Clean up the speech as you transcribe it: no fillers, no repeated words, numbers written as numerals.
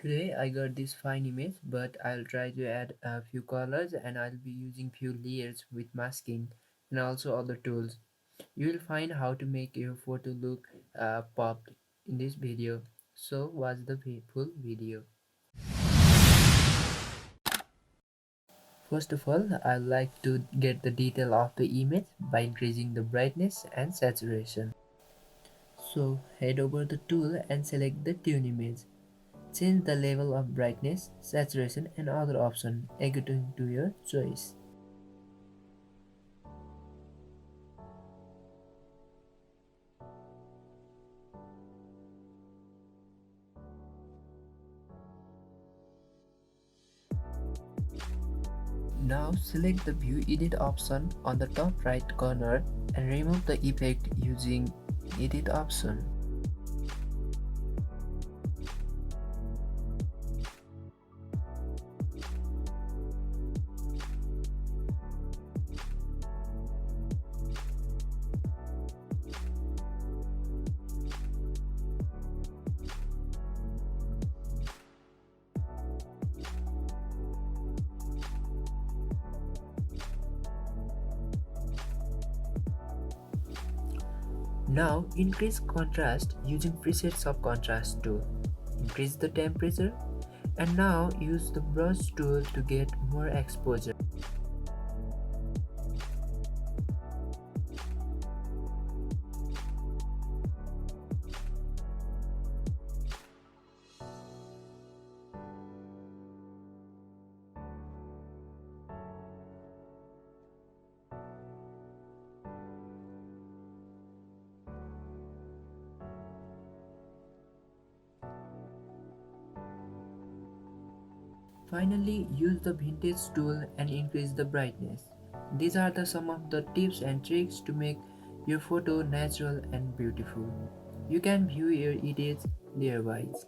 Today I got this fine image, but I'll try to add a few colors and I'll be using few layers with masking and also other tools. You will find how to make your photo look popped in this video. So watch the full video. First of all, I like to get the detail of the image by increasing the brightness and saturation. So head over the tool and select the tune image. Change the level of brightness, saturation and other options according to your choice. Now select the View Edit option on the top right corner and remove the effect using Edit option. Now increase contrast using presets of contrast tool. Increase the temperature and now use the brush tool to get more exposure. Finally, use the vintage tool and increase the brightness. These are some of the tips and tricks to make your photo natural and beautiful. You can view your edits layer wise.